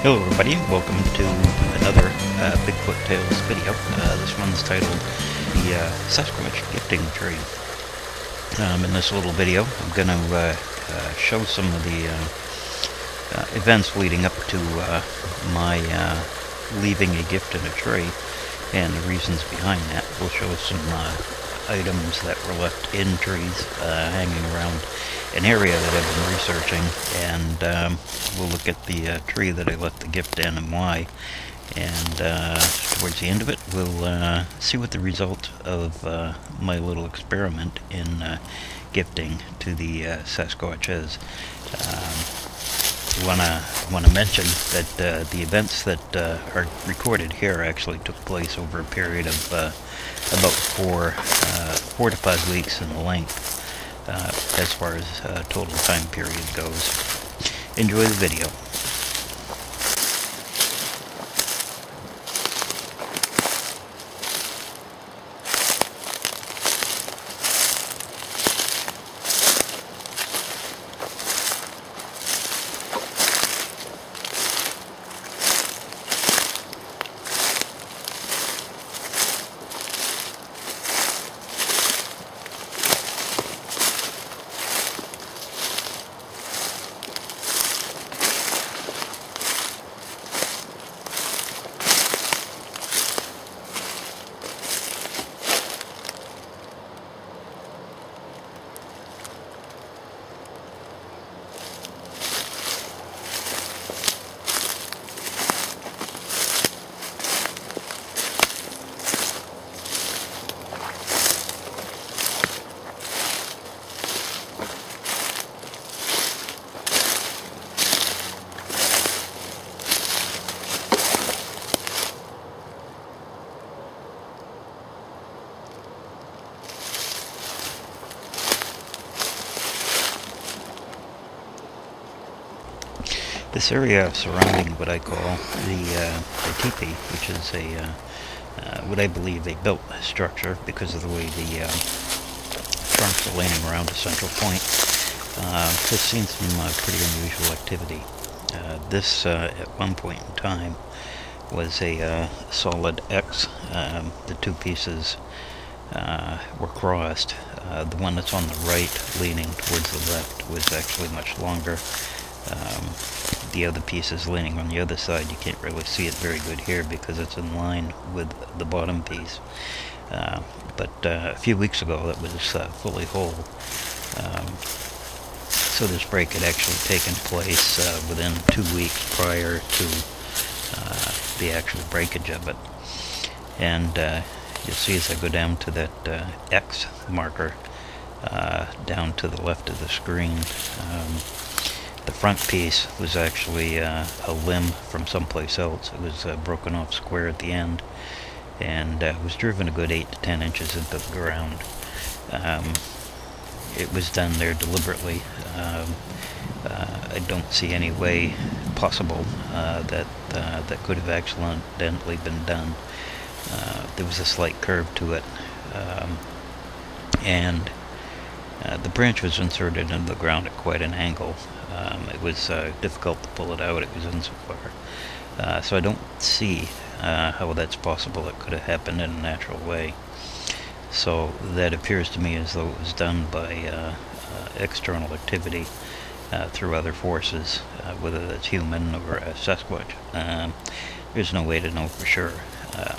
Hello everybody, welcome to another Bigfoot Tales video. This one's titled the Sasquatch Gifting Tree. In this little video I'm going to show some of the events leading up to my leaving a gift in a tree and the reasons behind that. We'll show some items that were left in trees hanging around an area that I've been researching, and we'll look at the tree that I left the gift in and why, and towards the end of it we'll see what the result of my little experiment in gifting to the Sasquatch is. I want to mention that the events that are recorded here actually took place over a period of about 4 to 5 weeks in length. As far as total time period goes. Enjoy the video. This area surrounding what I call the TeePee, which is a what I believe a built structure because of the way the trunks are laying around a central point, has seen some pretty unusual activity. This at one point in time was a solid X. The two pieces were crossed. The one that's on the right leaning towards the left was actually much longer. The other piece is leaning on the other side. You can't really see it very good here because it's in line with the bottom piece. But a few weeks ago it was fully whole. So this break had actually taken place within 2 weeks prior to the actual breakage of it. And you'll see as I go down to that X marker down to the left of the screen, the front piece was actually a limb from someplace else. It was broken off square at the end, and was driven a good 8 to 10 inches into the ground. It was done there deliberately. I don't see any way possible that could have accidentally been done. There was a slight curve to it, and the branch was inserted into the ground at quite an angle. It was difficult to pull it out. It was in so far. So I don't see how that's possible. It could have happened in a natural way. So that appears to me as though it was done by external activity through other forces, whether that's human or Sasquatch. There's no way to know for sure.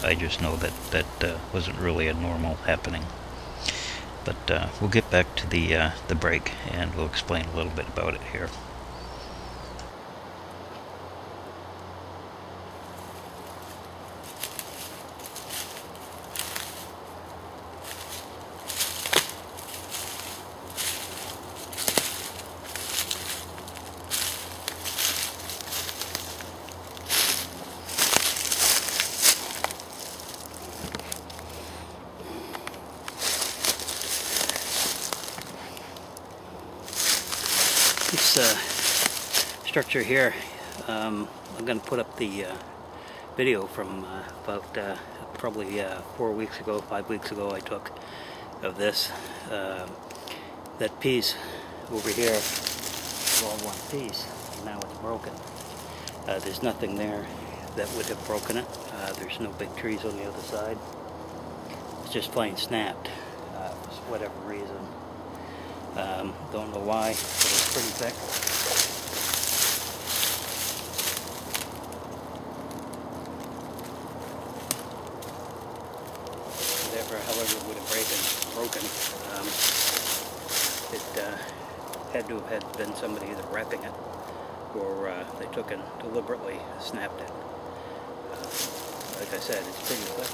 I just know that wasn't really a normal happening. But we'll get back to the break, and we'll explain a little bit about it here. This structure here, I'm going to put up the video from about probably 4 weeks ago, 5 weeks ago I took of this. That piece over here was all one piece, and now it's broken. There's nothing there that would have broken it. There's no big trees on the other side. It's just plain snapped for whatever reason. Don't know why, but it's pretty thick. However it would have broken. It had to have been somebody either wrapping it or they took and deliberately snapped it. Like I said, it's pretty thick.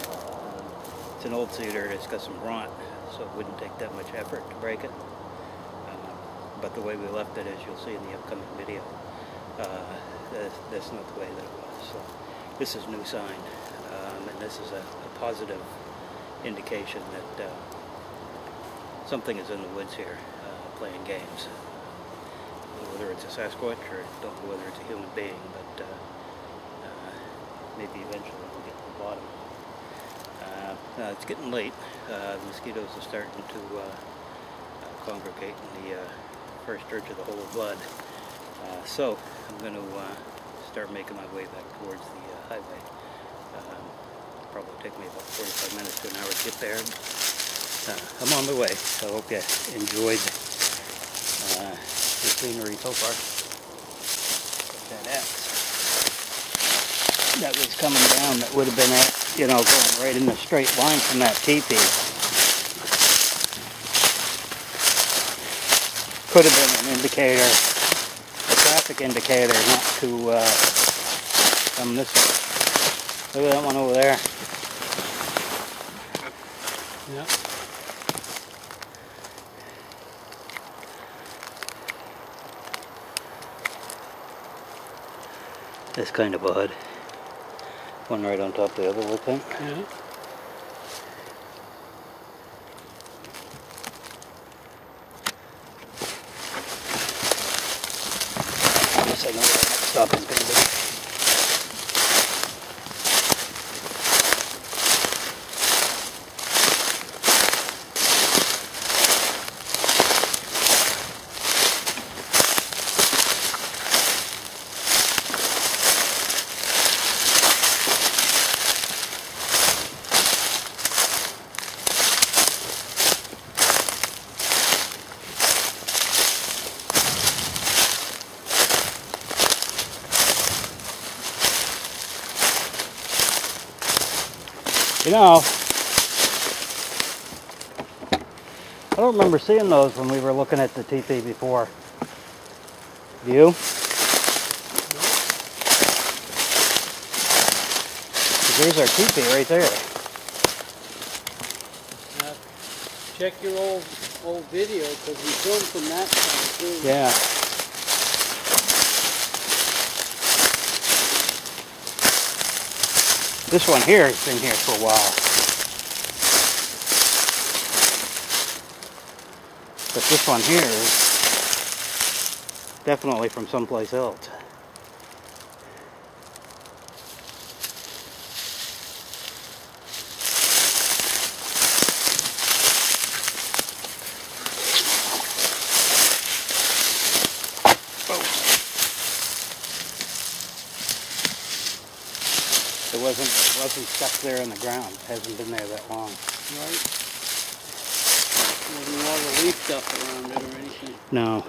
It's an old cedar, it's got some rot, so it wouldn't take that much effort to break it. But the way we left it, as you'll see in the upcoming video, that's not the way that it was. So this is new sign, and this is a positive indication that something is in the woods here playing games. Whether it's a Sasquatch or don't know whether it's a human being, but maybe eventually we'll get to the bottom. It's getting late. The mosquitoes are starting to congregate in the first urge of the whole blood. So I'm going to start making my way back towards the highway. Probably take me about 45 minutes to an hour to get there. I'm on my way, so I hope you enjoyed the scenery so far. That axe that was coming down, that would have been at, going right in the straight line from that TeePee. Could have been an indicator, a traffic indicator, not to come this way. Look at that one over there. Yeah. That's kind of odd. One right on top of the other, look at. Yeah. I guess I know where the next stop is going to be. You know, I don't remember seeing those when we were looking at the TeePee before. Do you? There's our TeePee right there. Check your old video, because we filmed from that side too. Yeah. This one here has been here for a while. But this one here is definitely from someplace else. It wasn't stuck there in the ground. It hasn't been there that long. Right. There wasn't a lot of leaf stuff around it or anything. No.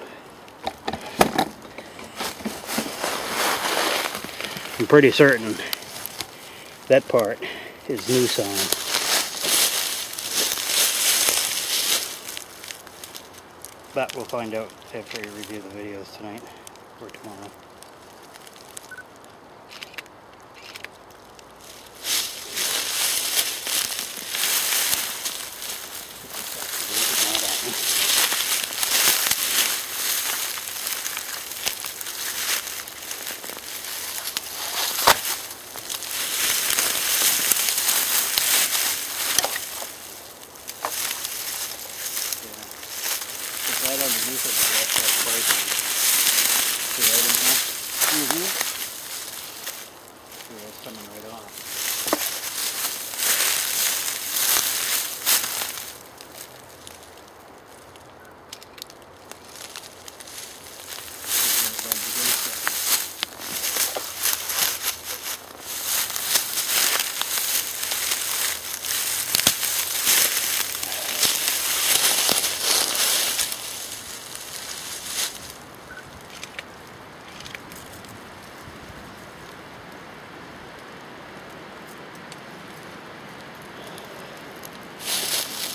I'm pretty certain that part is new sign. But we'll find out after we review the videos tonight or tomorrow. Right underneath it is that breaking. See right in here? Mm-hmm. See, that's coming right off.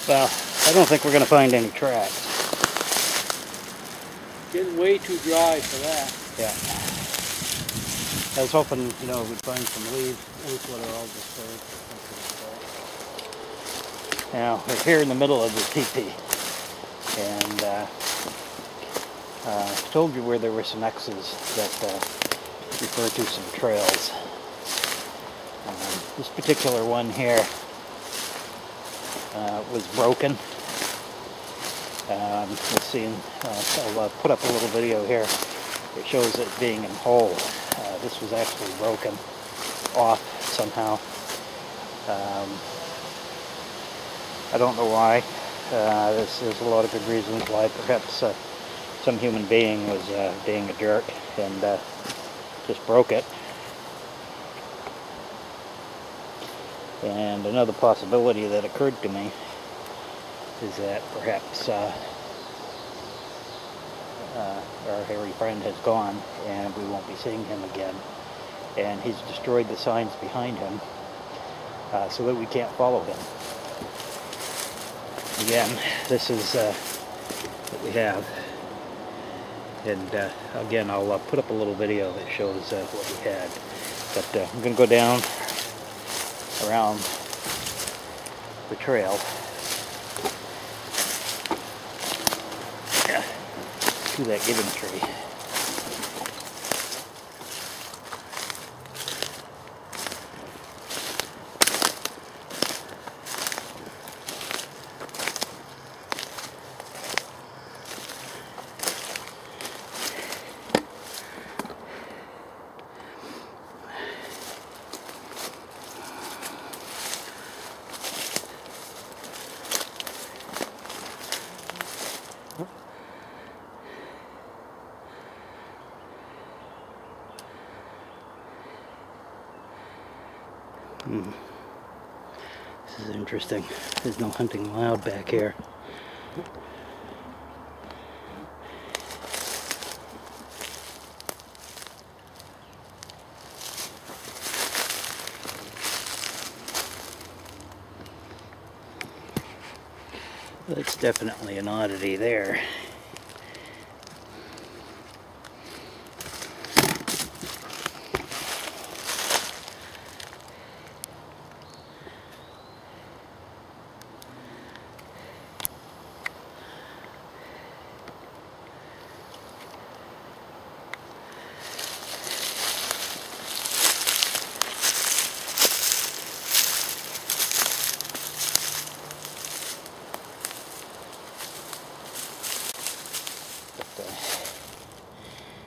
Well, I don't think we're going to find any tracks. Getting way too dry for that. Yeah. I was hoping, you know, we'd find some leaves that are all dispersed or something like that. Now, we're here in the middle of the teepee. And I told you where there were some X's that refer to some trails. This particular one here was broken. Let's see, I'll put up a little video here. It shows it being in whole. This was actually broken off somehow. I don't know why. There's a lot of good reasons why. Perhaps some human being was being a jerk and just broke it. And another possibility that occurred to me is that perhaps our hairy friend has gone and we won't be seeing him again, and he's destroyed the signs behind him so that we can't follow him. Again, this is what we have, and again I'll put up a little video that shows what we had, but I'm going to go down around the trail to that gibbon tree. This is interesting. There's no hunting allowed back here. That's definitely an oddity there.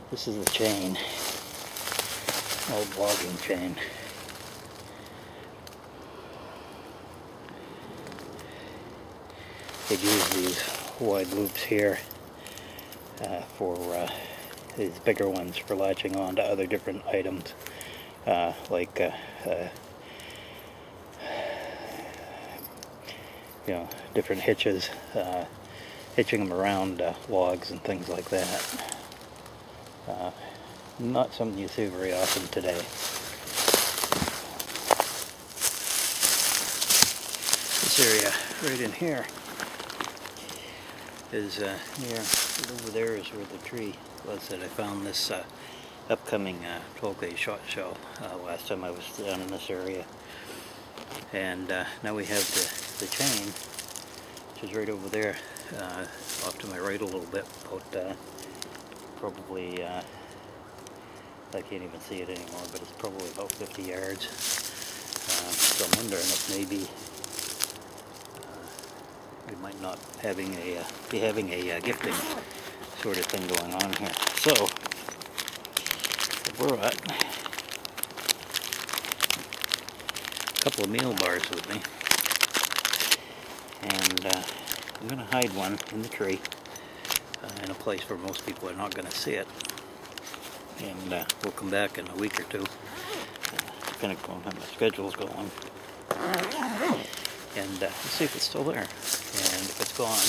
This is the chain, old logging chain. They'd use these wide loops here for these bigger ones for latching on to other different items, like you know, different hitches, hitching them around logs and things like that. Not something you see very often today. This area right in here is near, over there is where the tree was that I found this upcoming 12-gauge shot shell last time I was down in this area. And now we have the chain, which is right over there, off to my right a little bit, about probably, I can't even see it anymore, but it's probably about 50 yards. So I'm wondering if maybe we might not be having a gifting sort of thing going on here. So I brought a couple of meal bars with me, and I'm going to hide one in the tree in a place where most people are not going to see it. And we'll come back in a week or two, depending on how my schedule's going, and see if it's still there. And if it's gone,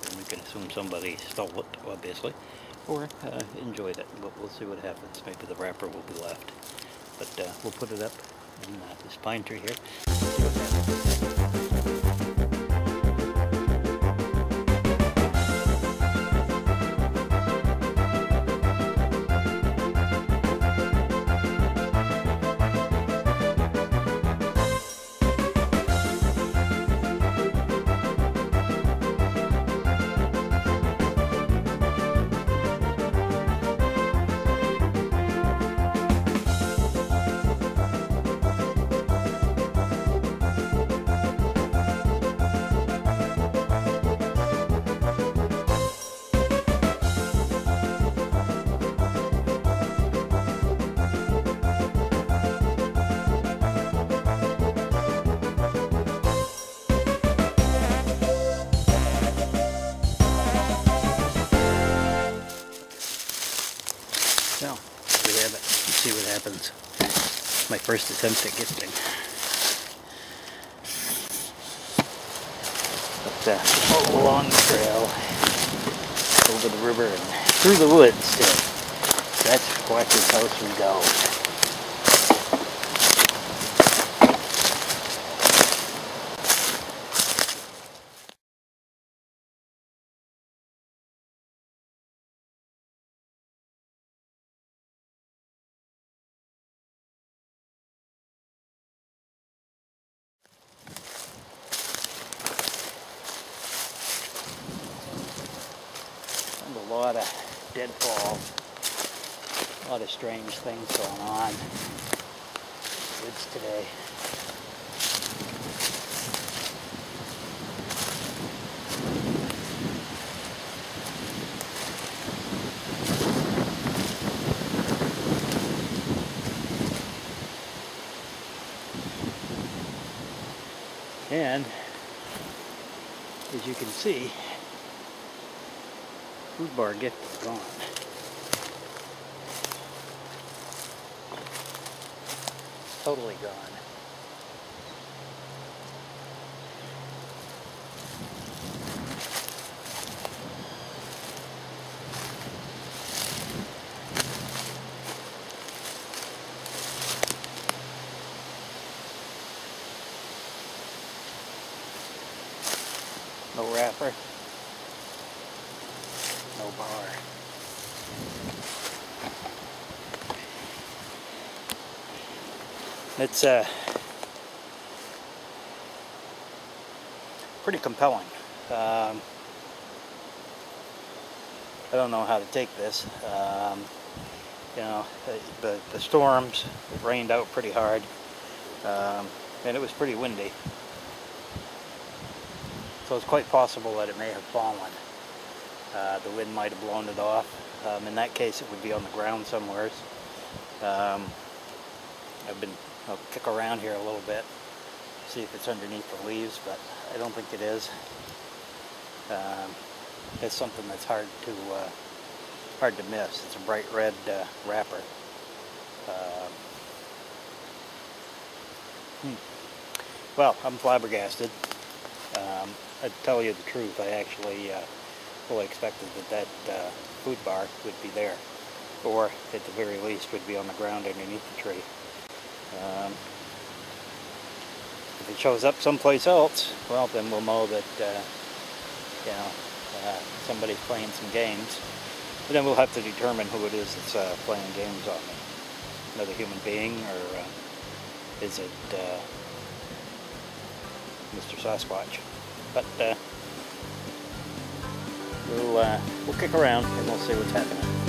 then we can assume somebody stole it, obviously, or enjoyed it. But we'll see what happens. Maybe the wrapper will be left. But we'll put it up in this pine tree here. See what happens. happens. My first attempt at gifting. But all along the trail, over the river and through the woods to Sasquatch's house we go. There's a lot of deadfall, a lot of strange things going on in the woods today. And as you can see, food bar gift is gone. Totally gone. No wrapper. No bar. It's pretty compelling. I don't know how to take this. You know, the storms, it rained out pretty hard, and it was pretty windy. So it's quite possible that it may have fallen. The wind might have blown it off. In that case, it would be on the ground somewhere. I'll kick around here a little bit, see if it's underneath the leaves, but I don't think it is. It's something that's hard to miss. It's a bright red wrapper. Well, I'm flabbergasted. To tell you the truth, I actually fully expected that food bar would be there, or at the very least would be on the ground underneath the tree. If it shows up someplace else, well, then we'll know that you know, somebody's playing some games. But then we'll have to determine who it is that's playing games on me. Another human being, or is it Mr. Sasquatch? But we'll kick around and we'll see what's happening.